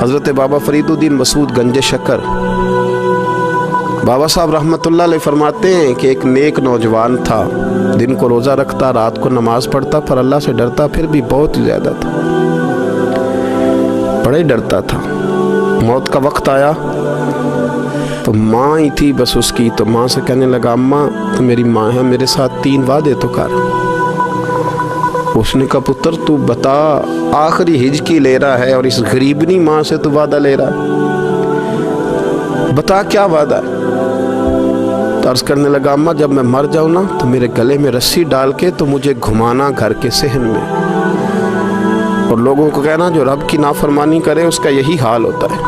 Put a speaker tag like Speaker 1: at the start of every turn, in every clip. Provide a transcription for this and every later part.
Speaker 1: حضرت بابا فریدالدین مسعود گنج شکر بابا صاحب رحمتہ اللہ علیہ فرماتے ہیں کہ ایک نیک نوجوان تھا، دن کو روزہ رکھتا، رات کو نماز پڑھتا، پر اللہ سے ڈرتا پھر بھی بہت ہی زیادہ تھا، بڑا ہی ڈرتا تھا۔ موت کا وقت آیا تو ماں ہی تھی بس اس کی، تو ماں سے کہنے لگا اماں تو میری ماں ہے، میرے ساتھ 3 وعدے تو کر۔ اس نے کہا پتر تو بتا، آخری ہجکی لے رہا ہے اور اس غریبنی ماں سے تو وعدہ لے رہا ہے، بتا کیا وعدہ ہے؟ تو عرض کرنے لگا اماں جب میں مر جاؤں نا تو میرے گلے میں رسی ڈال کے تو مجھے گھمانا گھر کے صحن میں، اور لوگوں کو کہنا جو رب کی نافرمانی کرے اس کا یہی حال ہوتا ہے۔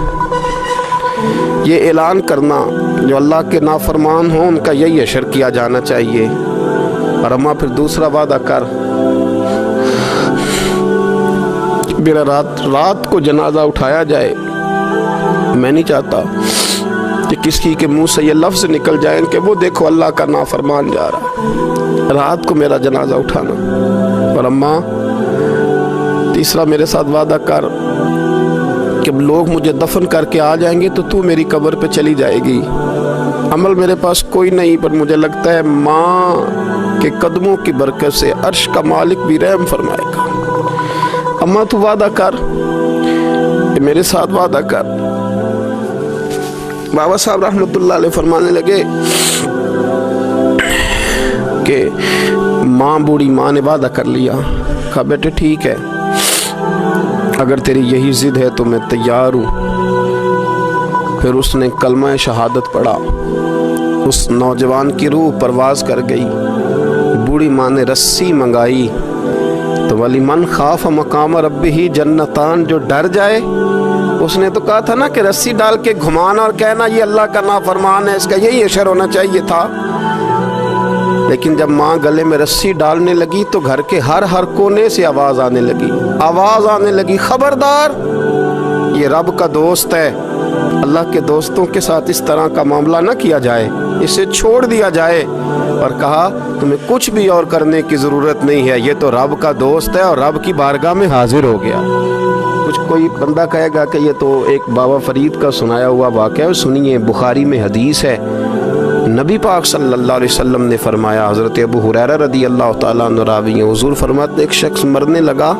Speaker 1: یہ اعلان کرنا جو اللہ کے نافرمان ہوں ان کا یہی اشر کیا جانا چاہیے۔ اور اماں پھر دوسرا وعدہ کر، میرا رات کو جنازہ اٹھایا جائے، میں نہیں چاہتا کہ کسی کے منہ سے یہ لفظ نکل جائیں کہ وہ دیکھو اللہ کا نافرمان جا رہا، رات کو میرا جنازہ اٹھانا۔ اور اماں تیسرا میرے ساتھ وعدہ کر کہ لوگ مجھے دفن کر کے آ جائیں گے تو میری قبر پہ چلی جائے گی، عمل میرے پاس کوئی نہیں، پر مجھے لگتا ہے ماں کے قدموں کی برکت سے عرش کا مالک بھی رحم فرمائے گا۔ اماں تو وعدہ کر کہ میرے ساتھ وعدہ کر۔ بابا صاحب رحمۃ اللہ علیہ فرمانے لگے کہ ماں بوڑھی ماں نے وعدہ کر لیا، کہا بیٹے ٹھیک ہے، اگر تیری یہی ضد ہے تو میں تیار ہوں۔ پھر اس نے کلمہ شہادت پڑھا، اس نوجوان کی روح پرواز کر گئی، بوڑھی ماں نے رسی منگائی تو وَلِمَنْ خَافَ مَقَامَ رَبِّهِ جنتان، جو ڈر جائے، اس نے تو کہا تھا نا کہ رسی ڈال کے گھمانا اور کہنا یہ اللہ کا نافرمان ہے، اس کا یہی اشر ہونا چاہیے تھا۔ لیکن جب ماں گلے میں رسی ڈالنے لگی تو گھر کے ہر کونے سے آواز آنے لگی، خبردار یہ رب کا دوست ہے، اللہ کے دوستوں کے ساتھ اس طرح کا معاملہ نہ کیا جائے، اسے چھوڑ دیا جائے۔ اور کہا تمہیں کچھ بھی اور کرنے کی ضرورت نہیں ہے، یہ تو رب کا دوست ہے اور رب کی بارگاہ میں حاضر ہو گیا۔ کچھ کوئی بندہ کہے گا کہ یہ تو ایک بابا فرید کا سنایا ہوا واقعہ ہے، سنیے، بخاری میں حدیث ہے، نبی پاک صلی اللہ علیہ وسلم نے فرمایا، حضرت ابو ہریرہ رضی اللہ تعالیٰ عنہ راوی ہیں، حضور فرماتے ایک شخص مرنے لگا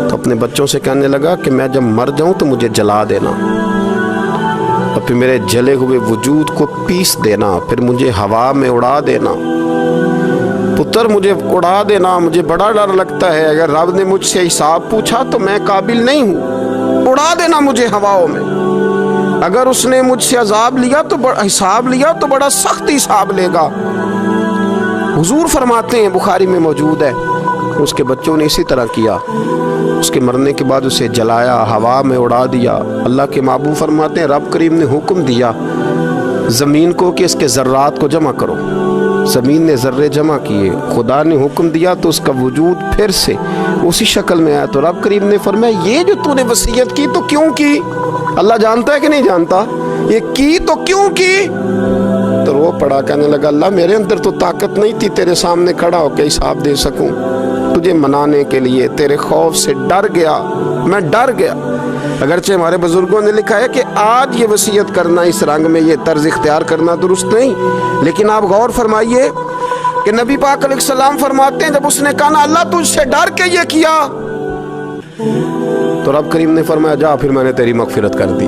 Speaker 1: تو اپنے بچوں سے کہنے لگا کہ میں جب مر جاؤں تو مجھے جلا دینا، اور پھر میرے جلے ہوئے وجود کو پیس دینا، پھر مجھے ہوا میں اڑا دینا۔ پتر مجھے اڑا دینا، مجھے بڑا ڈر لگتا ہے، اگر رب نے مجھ سے حساب پوچھا تو میں قابل نہیں ہوں، اڑا دینا مجھے ہواؤں میں۔ اگر اس نے مجھ سے عذاب لیا تو حساب لیا تو بڑا سخت حساب لے گا۔ حضور فرماتے ہیں، بخاری میں موجود ہے، اس کے بچوں نے اسی طرح کیا، اس کے مرنے کے بعد اسے جلایا، ہوا میں اڑا دیا۔ اللہ کے محبوب فرماتے ہیں رب کریم نے حکم دیا زمین کو کہ اس کے ذرات کو جمع کرو، زمین نے ذرے جمع کیے، خدا نے حکم دیا تو اس کا وجود پھر سے اسی شکل میں آیا۔ تو رب کریم نے فرمایا یہ جو تو نے وصیت کی تو کیوں کی؟ اللہ جانتا ہے کہ نہیں جانتا؟ یہ کی تو کیوں کی؟ تو رو پڑا، کہنے لگا اللہ میرے اندر تو طاقت نہیں تھی تیرے سامنے کھڑا ہو کے حساب دے سکوں، تجھے منانے کے لیے تیرے خوف سے ڈر گیا، میں ڈر گیا۔ اگرچہ ہمارے بزرگوں نے لکھا ہے کہ آج یہ وصیت کرنا، اس رنگ میں یہ طرز اختیار کرنا درست نہیں، لیکن آپ غور فرمائیے کہ نبی پاک علیہ السلام فرماتے ہیں جب اس نے کہا نا اللہ تجھ سے ڈر کے یہ کیا، تو رب کریم نے فرمایا جا پھر میں نے تیری مغفرت کر دی،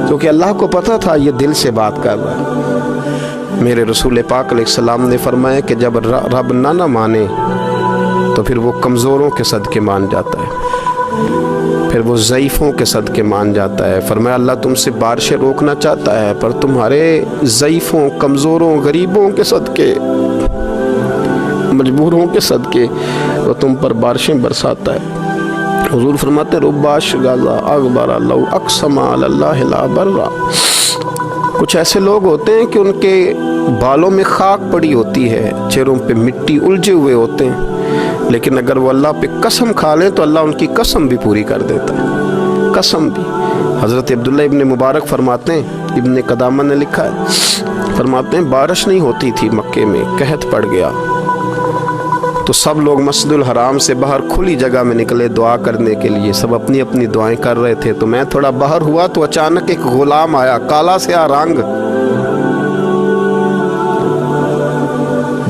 Speaker 1: کیونکہ اللہ کو پتا تھا یہ دل سے بات کر رہا ہے۔ میرے رسول پاک علیہ السلام نے فرمایا کہ جب رب نہ مانے تو پھر وہ کمزوروں کے صدقے مان جاتا ہے، پھر وہ ضعیفوں کے صدقے مان جاتا ہے۔ فرمایا اللہ تم سے بارشیں روکنا چاہتا ہے، پر تمہارے ضعیفوں، کمزوروں، غریبوں کے صدقے، مجبوروں کے صدقے وہ تم پر بارشیں برساتا ہے۔ حضور فرماتے رب اشغاز اغبر لو اقسم علی اللہ لا برا، کچھ ایسے لوگ ہوتے ہیں کہ ان کے بالوں میں خاک پڑی ہوتی ہے، چہروں پہ مٹی الجھے ہوئے ہوتے ہیں، لیکن اگر وہ اللہ پہ قسم کھا لیں تو اللہ ان کی قسم بھی پوری کر دیتا ہے، قسم بھی۔ حضرت عبداللہ ابن مبارک فرماتے ہیں، ابن قدامہ نے لکھا ہے، فرماتے ہیں بارش نہیں ہوتی تھی مکے میں، قحط پڑ گیا، تو سب لوگ مسجد الحرام سے باہر کھلی جگہ میں نکلے دعا کرنے کے لیے، سب اپنی اپنی دعائیں کر رہے تھے۔ تو میں تھوڑا باہر ہوا تو اچانک ایک غلام آیا، کالا سیاہ رنگ،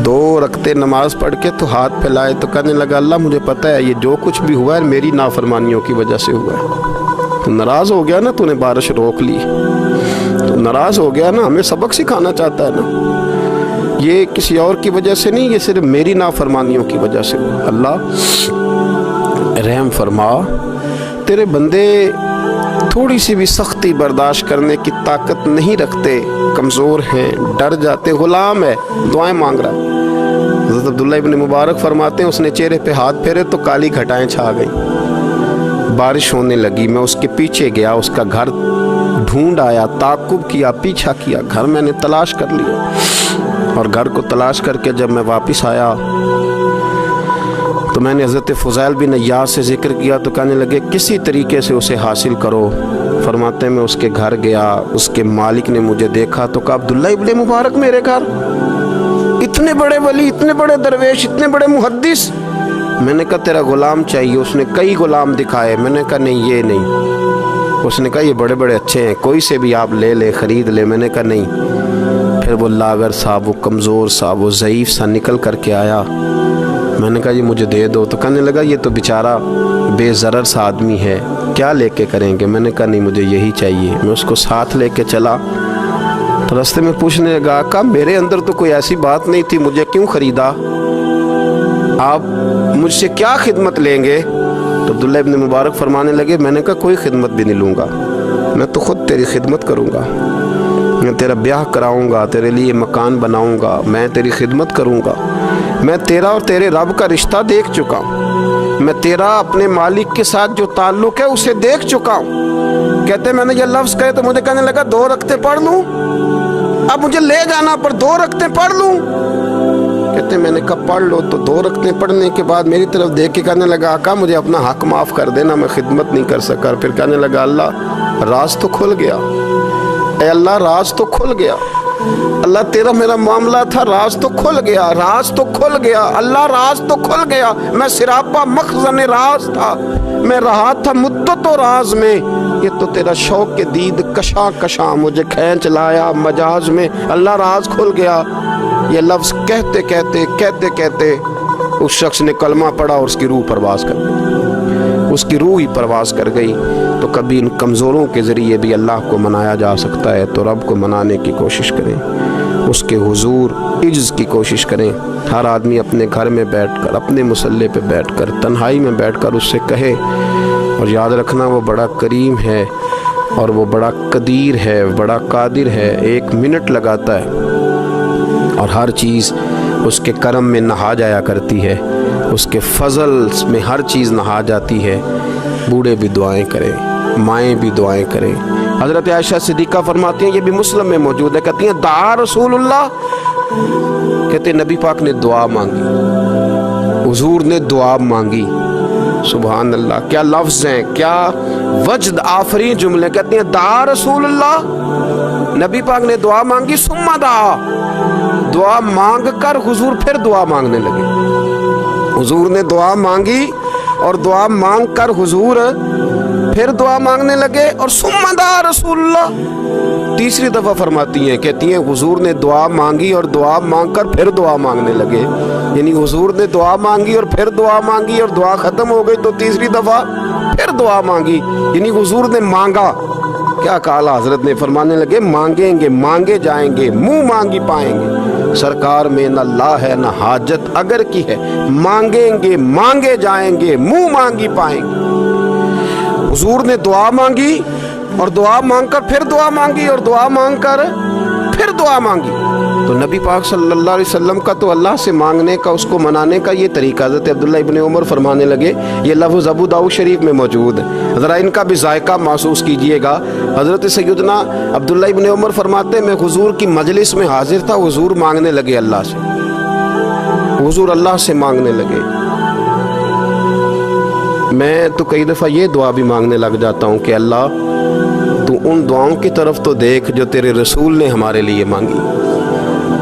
Speaker 1: 2 رکعتیں نماز پڑھ کے تو ہاتھ پھیلائے تو کہنے لگا اللہ مجھے پتہ ہے یہ جو کچھ بھی ہوا ہے میری نافرمانیوں کی وجہ سے ہوا ہے۔ تو ناراض ہو گیا نا، تو نے بارش روک لی، تو ناراض ہو گیا نا، ہمیں سبق سکھانا چاہتا ہے نا، یہ کسی اور کی وجہ سے نہیں، یہ صرف میری نافرمانیوں کی وجہ سے ہوا۔ اللہ رحم فرما، تیرے بندے تھوڑی سی بھی سختی برداشت کرنے کی طاقت نہیں رکھتے، کمزور ہیں، ڈر جاتے۔ غلام ہے، دعائیں مانگ رہا ہے۔ حضرت عبداللہ ابن مبارک فرماتے ہیں اس نے چہرے پہ ہاتھ پھیرے تو کالی گھٹائیں چھا گئیں، بارش ہونے لگی۔ میں اس کے پیچھے گیا، اس کا گھر ڈھونڈ آیا، تعقب کیا، پیچھا کیا، گھر میں نے تلاش کر لیا، اور گھر کو تلاش کر کے جب میں واپس آیا تو میں نے حضرت فضیل بن عیاض سے ذکر کیا تو کہنے لگے کسی طریقے سے اسے حاصل کرو۔ فرماتے ہیں میں اس کے گھر گیا، اس کے مالک نے مجھے دیکھا تو کہا عبداللہ ابن مبارک میرے گھر، اتنے بڑے ولی، اتنے بڑے درویش، اتنے بڑے محدث۔ میں نے کہا تیرا غلام چاہیے۔ اس نے کئی غلام دکھائے، میں نے کہا نہیں یہ نہیں۔ اس نے کہا یہ بڑے بڑے اچھے ہیں، کوئی سے بھی آپ لے لے، خرید لے۔ میں نے کہا نہیں۔ پھر وہ لاغر سا، وہ کمزور سا، وہ ضعیف سا نکل کر کے آیا۔ میں نے کہا یہ مجھے دے دو، تو کہنے لگا یہ تو بیچارہ بے ضرر سا آدمی ہے، کیا لے کے کریں گے؟ میں نے کہا نہیں مجھے یہی چاہیے۔ میں اس کو ساتھ لے کے چلا تو راستے میں پوچھنے لگا کہ میرے اندر تو کوئی ایسی بات نہیں تھی، مجھے کیوں خریدا؟ آپ مجھ سے کیا خدمت لیں گے؟ تو عبداللہ ابن مبارک فرمانے لگے میں نے کہا کوئی خدمت بھی نہیں لوں گا، میں تو خود تیری خدمت کروں گا، میں تیرا بیاہ کراؤں گا، تیرے لیے مکان بناؤں گا، میں تیری خدمت کروں گا۔ میں تیرا اور تیرے رب کا رشتہ دیکھ چکا ہوں، میں تیرا اپنے مالک کے ساتھ جو تعلق ہے اسے دیکھ چکا ہوں۔ کہتے میں نے یہ لفظ کہے تو مجھے کہنے لگا 2 رکعتیں پڑھ لوں، اب مجھے لے جانا پر 2 رکعتیں پڑھ لوں۔ کہتے میں نے کہا پڑھ لو۔ تو 2 رکعتیں پڑھنے کے بعد میری طرف دیکھ کے کہنے لگا آقا مجھے اپنا حق معاف کر دینا، میں خدمت نہیں کر سکا۔ پھر کہنے لگا اللہ راز تو کھل گیا، اے اللہ راز تو کھل گیا، اللہ تیرا میرا معاملہ تھا، راز تو کھل گیا، راز تو کھل گیا، اللہ راز تو کھل گیا۔ میں سراپا مخزن راز تھا، میں رہا تھا مدت و راز میں، یہ تو تیرا شوق کے دید کشاں کشاں مجھے کھینچ لایا مجاز میں، اللہ راز کھل گیا۔ یہ لفظ کہتے کہتے کہتے کہتے اس شخص نے کلمہ پڑھا اور اس کی روح پرواز کر گئی، اس کی روح ہی پرواز کر گئی۔ تو کبھی ان کمزوروں کے ذریعے بھی اللہ کو منایا جا سکتا ہے، تو رب کو منانے کی کوشش کریں، اس کے حضور عجز کی کوشش کریں۔ ہر آدمی اپنے گھر میں بیٹھ کر، اپنے مصلے پہ بیٹھ کر، تنہائی میں بیٹھ کر اس سے کہے، اور یاد رکھنا وہ بڑا کریم ہے اور وہ بڑا قدیر ہے، بڑا قادر ہے، 1 منٹ لگاتا ہے اور ہر چیز اس کے کرم میں نہا جایا کرتی ہے، اس کے فضل میں ہر چیز نہا جاتی ہے۔ بوڑھے بھی دعائیں کریں، مائیں بھی دعائیں کریں۔ حضرت عائشہ صدیقہ فرماتی ہیں، یہ بھی مسلم میں موجود ہے، کہتی ہیں دعا رسول اللہ، کہتے ہیں نبی پاک نے دعا مانگی، حضور نے دعا مانگی۔ سبحان اللہ، کیا لفظ ہیں، کیا وجد آفرین جملے۔ کہتی ہیں دعا رسول اللہ، نبی پاک نے دعا مانگی، ثم دعا، دعا مانگ کر حضور پھر دعا مانگنے لگے۔ حضور نے دعا مانگی اور دعا مانگ کر حضور پھر دعا مانگنے لگے، اور ثم دعا رسول اللہ، تیسری دفعہ فرماتی ہیں، کہتی ہیں حضور نے دعا مانگی اور دعا مانگ کر پھر دعا مانگنے لگے، یعنی حضور نے دعا مانگی اور پھر دعا مانگی اور دعا ختم ہو گئی تو تیسری دفعہ پھر دعا مانگی، یعنی حضور نے مانگا۔ کیا کہا حضرت نے؟ فرمانے لگے مانگیں گے مانگے جائیں گے، منہ مانگی پائیں گے، سرکار میں نہ لا ہے نہ حاجت اگر کی ہے، مانگیں گے مانگے جائیں گے، منہ مانگی پائیں گے۔ حضور نے دعا مانگی اور دعا مانگ کر پھر دعا مانگی اور دعا مانگ کر پھر دعا مانگی۔ تو نبی پاک صلی اللہ علیہ وسلم کا تو اللہ سے مانگنے کا، اس کو منانے کا یہ طریقہ۔ حضرت عبداللہ ابن عمر فرمانے لگے، یہ لفظ ابو داؤد شریف میں موجود ہے، ذرا ان کا بھی ذائقہ محسوس کیجئے گا۔ حضرت سیدنا عبداللہ ابن عمر فرماتے ہیں میں حضور کی مجلس میں حاضر تھا، حضور مانگنے لگے اللہ سے، حضور اللہ سے مانگنے لگے۔ میں تو کئی دفعہ یہ دعا بھی مانگنے لگ جاتا ہوں کہ اللہ تو ان دعاؤں کی طرف تو دیکھ جو تیرے رسول نے ہمارے لیے مانگی،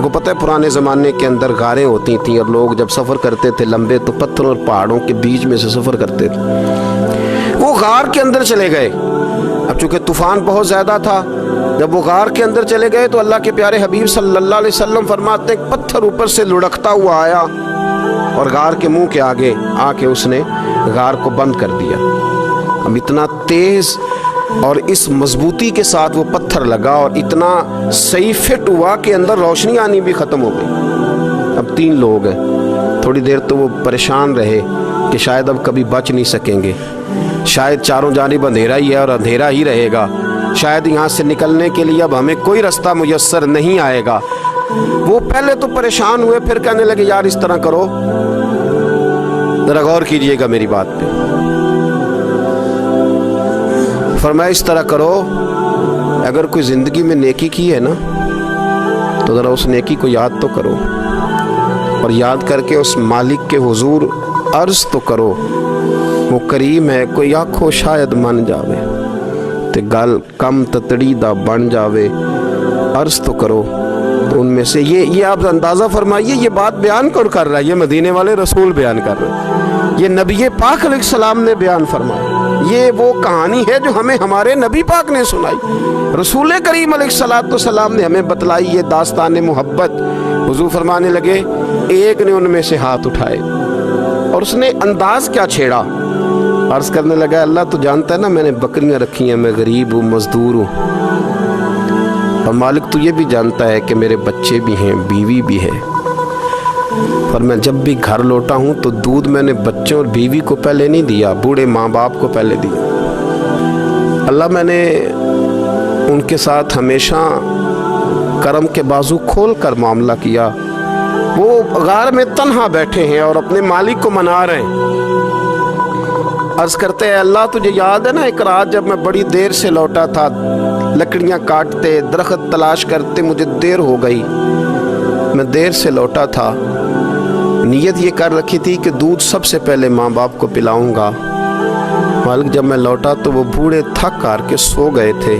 Speaker 1: کو پتہ ہے پرانے زمانے کے اندر غاریں ہوتی تھیں اور لوگ جب سفر کرتے تھے لمبے تو پتھروں اور پہاڑوں کے بیچ میں سے سفر کرتے تھے. وہ غار کے اندر چلے گئے. اب چونکہ طوفان بہت زیادہ تھا, جب وہ غار کے اندر چلے گئے تو اللہ کے پیارے حبیب صلی اللہ علیہ وسلم فرماتے ہیں پتھر اوپر سے لڑکتا ہوا آیا اور غار کے منہ کے آگے آ کے اس نے غار کو بند کر دیا. اب اتنا تیز اور اس مضبوطی کے ساتھ وہ پتھر لگا اور اتنا صحیح فٹ ہوا کہ اندر روشنی آنی بھی ختم ہو گئی. اب 3 لوگ ہیں. تھوڑی دیر تو وہ پریشان رہے کہ شاید اب کبھی بچ نہیں سکیں گے, شاید چاروں جانب اندھیرا ہی ہے اور اندھیرا ہی رہے گا, شاید یہاں سے نکلنے کے لیے اب ہمیں کوئی رستہ میسر نہیں آئے گا. وہ پہلے تو پریشان ہوئے, پھر کہنے لگے یار اس طرح کرو, ذرا غور کیجئے گا میری بات پہ. فرمایا اس طرح کرو, اگر کوئی زندگی میں نیکی کی ہے نا تو ذرا اس نیکی کو یاد تو کرو, اور یاد کر کے اس مالک کے حضور عرض تو کرو, وہ کریم ہے کوئی آنکھو شاید من جاوے تے گل کم تتڑی دا بن جاوے, عرض تو کرو. تو ان میں سے یہ آپ اندازہ فرمائیے یہ بات بیان کر رہا ہے, یہ مدینے والے رسول بیان کر رہے ہیں, یہ نبی پاک علیہ السلام نے بیان فرمایا. یہ وہ کہانی ہے جو ہمیں ہمارے نبی پاک نے سنائی, رسول کریم علیہ السلام نے ہمیں بتلائی. یہ داستان محبت. حضور فرمانے لگے ایک نے ان میں سے ہاتھ اٹھائے اور اس نے انداز کیا چھیڑا, عرض کرنے لگا اللہ تو جانتا ہے نا میں نے بکریاں رکھی ہیں, میں غریب ہوں, مزدور ہوں, اور مالک تو یہ بھی جانتا ہے کہ میرے بچے بھی ہیں, بیوی بھی ہے, پر میں جب بھی گھر لوٹا ہوں تو دودھ میں نے بچوں اور بیوی کو پہلے نہیں دیا, بوڑھے ماں باپ کو پہلے دیا. اللہ میں نے ان کے ساتھ ہمیشہ کرم کے بازو کھول کر معاملہ کیا. وہ غار میں تنہا بیٹھے ہیں اور اپنے مالک کو منا رہے ہیں. عرض کرتے ہیں اللہ تجھے یاد ہے نا ایک رات جب میں بڑی دیر سے لوٹا تھا, لکڑیاں کاٹتے درخت تلاش کرتے مجھے دیر ہو گئی, میں دیر سے لوٹا تھا, نیت یہ کر رکھی تھی کہ دودھ سب سے پہلے ماں باپ کو پلاؤں گا. مالک جب میں لوٹا تو وہ بوڑھے تھک کر کے سو گئے تھے.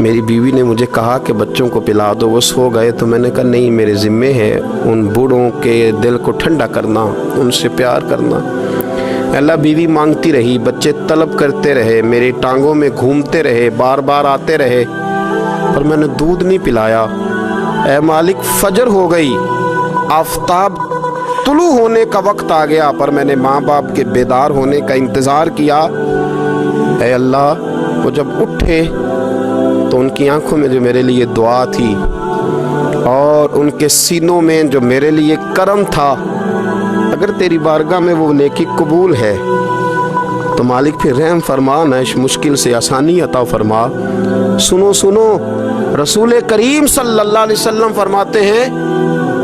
Speaker 1: میری بیوی نے مجھے کہا کہ بچوں کو پلا دو, وہ سو گئے. تو میں نے کہا نہیں, میرے ذمے ہے ان بوڑھوں کے دل کو ٹھنڈا کرنا, ان سے پیار کرنا. اللہ بیوی مانگتی رہی, بچے طلب کرتے رہے, میری ٹانگوں میں گھومتے رہے, بار بار آتے رہے, پر میں نے دودھ نہیں پلایا. اے مالک فجر ہو گئی, آفتاب طلوع ہونے کا وقت آ گیا, پر میں نے ماں باپ کے بیدار ہونے کا انتظار کیا. اے اللہ وہ جب اٹھے تو ان کی آنکھوں میں جو میرے لیے دعا تھی اور ان کے سینوں میں جو میرے لیے کرم تھا, اگر تیری بارگاہ میں وہ نیکی قبول ہے تو مالک پھر رحم فرما, نہ اس مشکل سے آسانی عطا فرما. سنو سنو, رسول کریم صلی اللہ علیہ وسلم فرماتے ہیں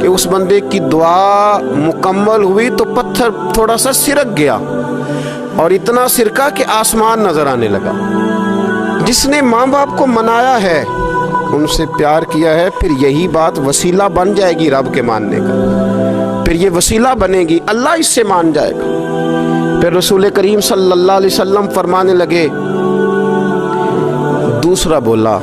Speaker 1: کہ اس بندے کی دعا مکمل ہوئی تو پتھر تھوڑا سا سرک گیا, اور اتنا سرکا کہ آسمان نظر آنے لگا. جس نے ماں باپ کو منایا ہے, ان سے پیار کیا ہے, پھر یہی بات وسیلہ بن جائے گی رب کے ماننے کا, پھر یہ وسیلہ بنے گی, اللہ اس سے مان جائے گا. پھر رسول کریم صلی اللہ علیہ وسلم فرمانے لگے, دوسرا بولا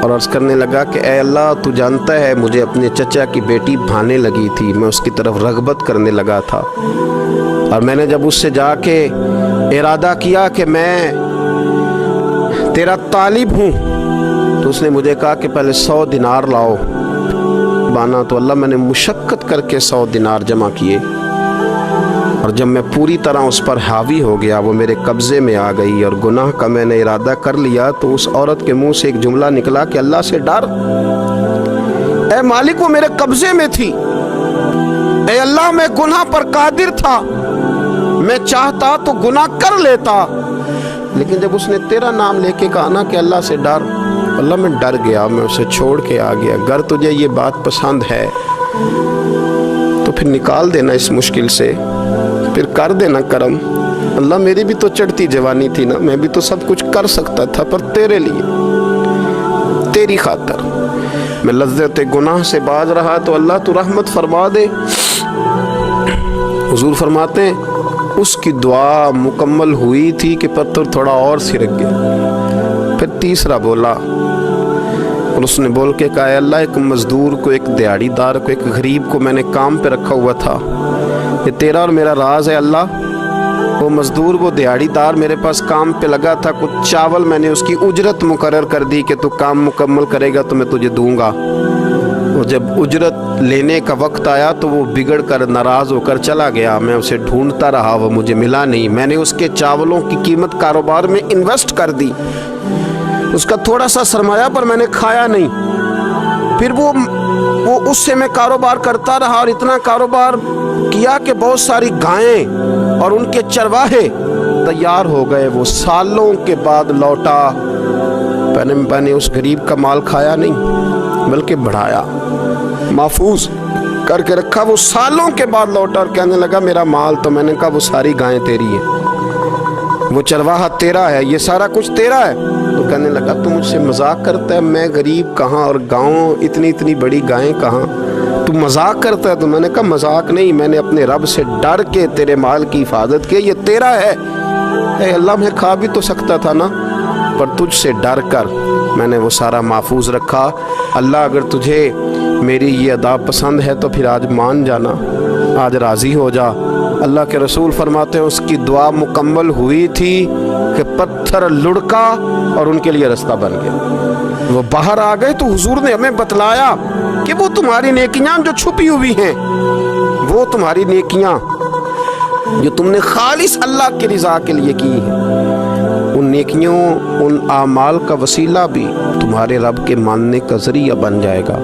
Speaker 1: اور عرض کرنے لگا کہ اے اللہ تو جانتا ہے مجھے اپنے چچا کی بیٹی بھانے لگی تھی, میں اس کی طرف رغبت کرنے لگا تھا, اور میں نے جب اس سے جا کے ارادہ کیا کہ میں تیرا طالب ہوں, تو اس نے مجھے کہا کہ پہلے 100 دینار لاؤ بانا. تو اللہ میں نے مشقت کر کے 100 دینار جمع کیے, اور جب میں پوری طرح اس پر حاوی ہو گیا, وہ میرے قبضے میں آ گئی اور گناہ کا میں نے ارادہ کر لیا, تو اس عورت کے منہ سے ایک جملہ نکلا کہ اللہ سے ڈر. اے مالک وہ میرے قبضے میں تھی, اے اللہ میں گناہ پر قادر تھا, میں چاہتا تو گناہ کر لیتا, لیکن جب اس نے تیرا نام لے کے کہا نا کہ اللہ سے ڈر, اللہ میں ڈر گیا, میں اسے چھوڑ کے آ گیا. اگر تجھے یہ بات پسند ہے تو پھر نکال دینا اس مشکل سے, پھر کر دینا کرم. اللہ میری بھی تو چڑھتی جوانی تھی نا, میں بھی تو سب کچھ کر سکتا تھا, پر تیرے لیے, تیری خاطر میں لذت گناہ سے باز رہا, تو اللہ تو رحمت فرما دے. حضور فرماتے ہیں اس کی دعا مکمل ہوئی تھی کہ پتھر تھوڑا اور سرک گیا. پھر تیسرا بولا اور اس نے بول کے کہا, اللہ ایک مزدور کو, ایک دیہڑی دار کو, ایک غریب کو میں نے کام پہ رکھا ہوا تھا, یہ تیرا اور میرا راز ہے اللہ. وہ مزدور, وہ دیہڑی دار میرے پاس کام پہ لگا تھا, کچھ چاول میں نے اس کی اجرت مقرر کر دی کہ تو کام مکمل کرے گا تو میں تجھے دوں گا. اور جب اجرت لینے کا وقت آیا تو وہ بگڑ کر ناراض ہو کر چلا گیا. میں اسے ڈھونڈتا رہا, وہ مجھے ملا نہیں. میں نے اس کے چاولوں کی قیمت کاروبار میں انویسٹ کر دی, اس کا تھوڑا سا سرمایہ پر میں نے کھایا نہیں. پھر وہ اس سے میں کاروبار کرتا رہا اور اتنا کاروبار کیا کہ بہت ساری گائیں اور ان کے چرواہے تیار ہو گئے. وہ سالوں کے بعد لوٹا. میں نے اس غریب کا مال کھایا نہیں بلکہ بڑھایا, محفوظ کر کے رکھا. وہ سالوں کے بعد لوٹا اور کہنے لگا میرا مال, تو میں نے کہا وہ ساری گائیں تیری ہیں, وہ چرواہا تیرا ہے, یہ سارا کچھ تیرا ہے. تو کہنے لگا تو مجھ سے مذاق کرتا ہے, میں غریب کہاں اور گاؤں اتنی بڑی گائیں کہاں, تو مذاق کرتا ہے. تو میں نے کہا مذاق نہیں, میں نے اپنے رب سے ڈر کے تیرے مال کی حفاظت کی, یہ تیرا ہے. اے اللہ میں کھا بھی تو سکتا تھا نا, پر تجھ سے ڈر کر میں نے وہ سارا محفوظ رکھا. اللہ اگر تجھے میری یہ ادا پسند ہے تو پھر آج مان جانا, آج راضی ہو جا. اللہ کے رسول فرماتے ہیں اس کی دعا مکمل ہوئی تھی کہ پتھر لڑکا اور ان کے لیے رستہ بن گیا. وہ باہر آ گئے تو حضور نے ہمیں بتلایا کہ وہ تمہاری نیکیاں جو چھپی ہوئی ہیں, وہ تمہاری نیکیاں جو تم نے خالص اللہ کی رضا کے لیے کی ہیں, ان نیکیوں, ان اعمال کا وسیلہ بھی تمہارے رب کے ماننے کا ذریعہ بن جائے گا.